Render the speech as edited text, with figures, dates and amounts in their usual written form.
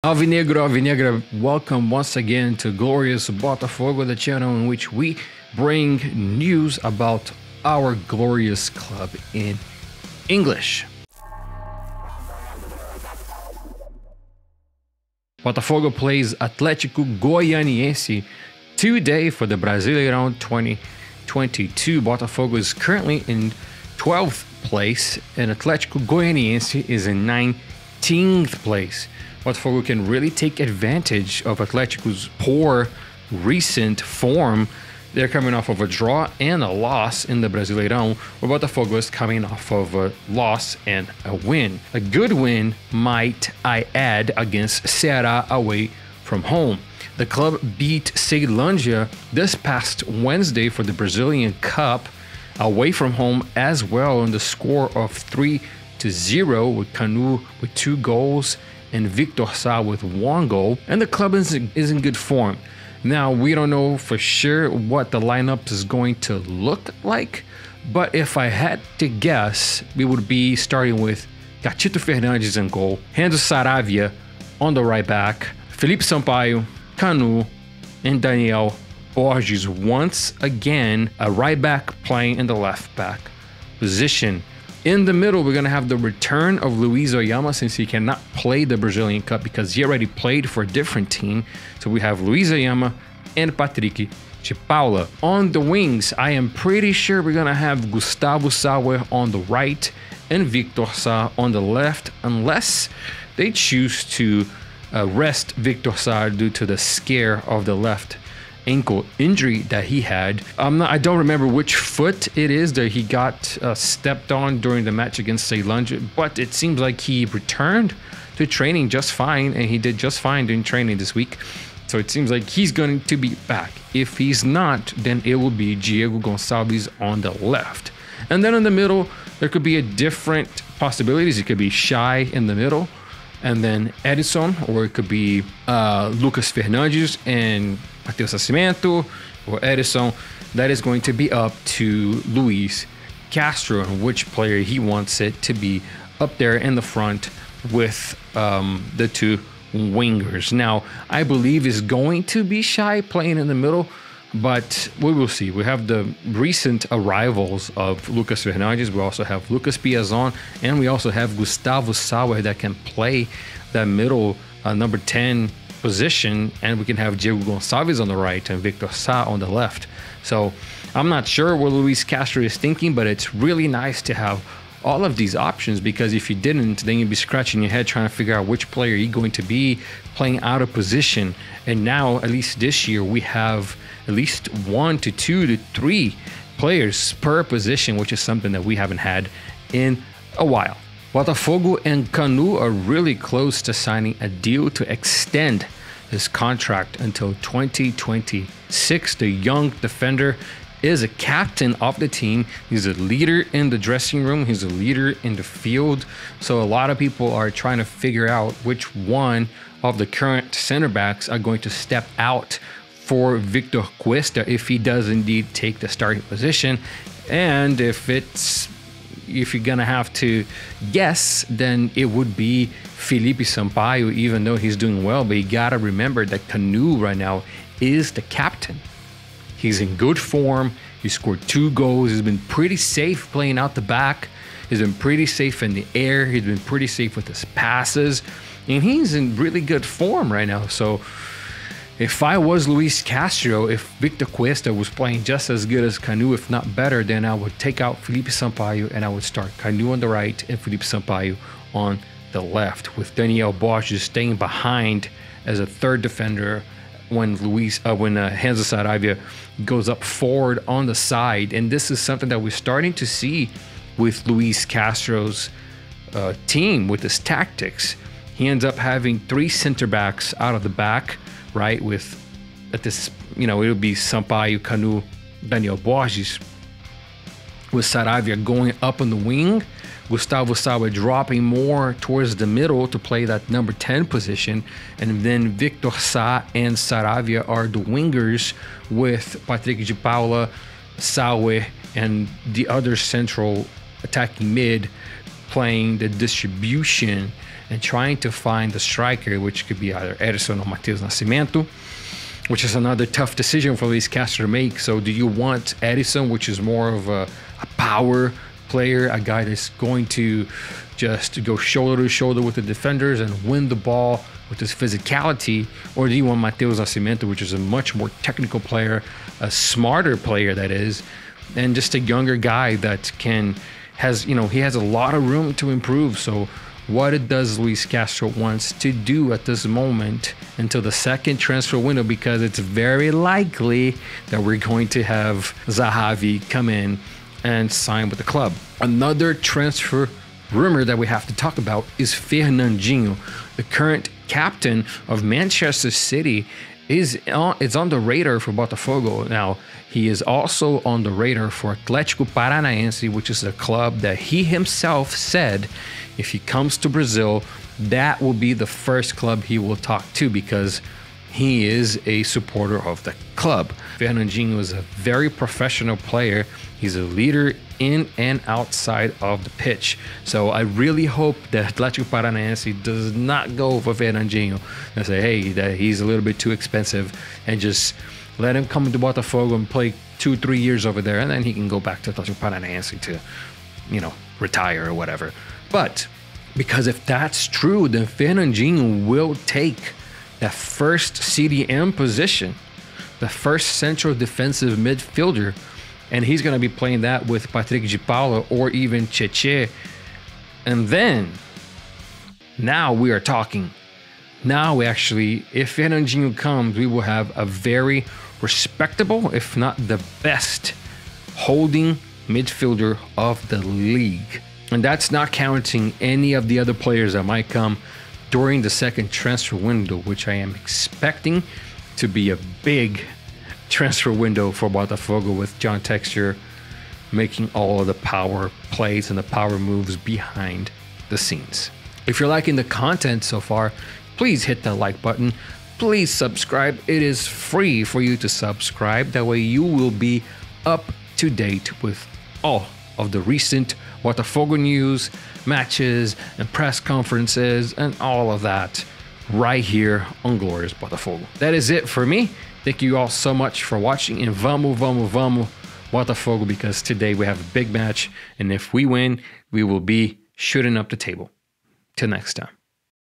Alvinegro, Alvinegra, welcome once again to Glorious Botafogo, the channel in which we bring news about our glorious club in English. Botafogo plays Atlético-Goianiense today for the Brasileirão 2022. Botafogo is currently in 12th place and Atlético-Goianiense is in 19th place. Botafogo can really take advantage of Atlético's poor recent form. They're coming off of a draw and a loss in the Brasileirão, where Botafogo is coming off of a loss and a win. A good win, might I add, against Ceará away from home. The club beat Ceilândia this past Wednesday for the Brazilian Cup away from home as well on the score of 3-0, with Canu with 2 goals and Victor Sá with 1 goal, and the club is in good form. Now, we don't know for sure what the lineup is going to look like, but if I had to guess, we would be starting with Gatito Fernandes in goal, Renzo Saravia on the right back, Felipe Sampaio, Canu, and Daniel Borges once again, a right back playing in the left back position. In the middle, we're going to have the return of Luis Oyama, since he cannot play the Brazilian Cup because he already played for a different team. So we have Luis Oyama and Patrick de Paula. On the wings, I am pretty sure we're going to have Gustavo Sauer on the right and Victor Sá on the left, unless they choose to rest Victor Sá due to the scare of the left ankle injury that he had. I don't remember which foot it is that he got stepped on during the match against Ceilândia, but it seems like he returned to training just fine, and he did just fine during training this week. So it seems like he's going to be back. If he's not, then it will be Diego Gonçalves on the left. And then in the middle, there could be a different possibilities. It could be Shai in the middle, and then Edison, or it could be Lucas Fernandes and Matheus Nascimento or Edison. That is going to be up to Luis Castro and which player he wants it to be up there in the front with the 2 wingers. Now, I believe is going to be Shai playing in the middle, but we will see. We have the recent arrivals of Lucas Fernandes. We also have Lucas Piazon, and we also have Gustavo Sauer that can play that middle number 10 position, and we can have Diego Gonçalves on the right and Victor Sá on the left. So I'm not sure what Luis Castro is thinking, but it's really nice to have all of these options, because if you didn't, then you'd be scratching your head trying to figure out which player you're going to be playing out of position. And now, at least this year, we have at least 1 to 2 to 3 players per position, which is something that we haven't had in a while. Botafogo and Canu are really close to signing a deal to extend his contract until 2026. The young defender is a captain of the team. He's a leader in the dressing room. He's a leader in the field. So a lot of people are trying to figure out which one of the current center backs are going to step out for Victor Cuesta if he does indeed take the starting position. And if you're gonna have to guess, then it would be Felipe Sampaio, even though he's doing well. But you gotta remember that Canu right now is the captain. He's in good form. He scored 2 goals. He's been pretty safe playing out the back. He's been pretty safe in the air. He's been pretty safe with his passes, and he's in really good form right now. So if I was Luis Castro, if Victor Cuesta was playing just as good as Canu, if not better, then I would take out Felipe Sampaio and I would start Canu on the right and Felipe Sampaio on the left, with Daniel Borges staying behind as a third defender when Renzo Saravia goes up forward on the side. And this is something that we're starting to see with Luis Castro's team, with his tactics. He ends up having 3 center backs out of the back, right? With at this, it would be Sampaio, Canu, Daniel Borges, with Saravia going up on the wing, Gustavo Sauer dropping more towards the middle to play that number 10 position, and then Victor Sá and Saravia are the wingers, with Patrick de Paula, Sauer, and the other central attacking mid playing the distribution and trying to find the striker, which could be either Edison or Matheus Nascimento, which is another tough decision for Luis Castro to make. So do you want Edison, which is more of a power player, a guy that's going to just go shoulder to shoulder with the defenders and win the ball with his physicality? Or do you want Matheus Nascimento, which is a much more technical player, a smarter player that is, and just a younger guy that he has a lot of room to improve. So what does Luis Castro wants to do at this moment until the second transfer window, because it's very likely that we're going to have Zahavi come in and sign with the club. Another transfer rumor that we have to talk about is Fernandinho, the current captain of Manchester City, is on the radar for Botafogo. Now, he is also on the radar for Atlético Paranaense, which is a club that he himself said if he comes to Brazil, that will be the first club he will talk to, because he is a supporter of the club. Fernandinho is a very professional player. He's a leader in and outside of the pitch. So I really hope that Atlético Paranaense does not go for Fernandinho and say, hey, that he's a little bit too expensive, and just let him come to Botafogo and play 2-3 years over there, and then he can go back to Atlético Paranaense to, retire or whatever. But because if that's true, then Fernandinho will take that first CDM position, the first central defensive midfielder, and he's going to be playing that with Patrick de Paula or even Cheche. And then, now we are talking. Now, actually, if Fernandinho comes, we will have a very respectable, if not the best, holding midfielder of the league. And that's not counting any of the other players that might come during the second transfer window, which I am expecting to be a big transfer window for Botafogo, with John Textor making all of the power plays and the power moves behind the scenes. If you're liking the content so far, please hit the like button. Please subscribe. It is free for you to subscribe. That way you will be up to date with all of the recent Botafogo news, matches, and press conferences, and all of that right here on Glorious Botafogo. That is it for me. Thank you all so much for watching, and vamos Botafogo, because today we have a big match, and if we win, we will be shooting up the table. Till next time.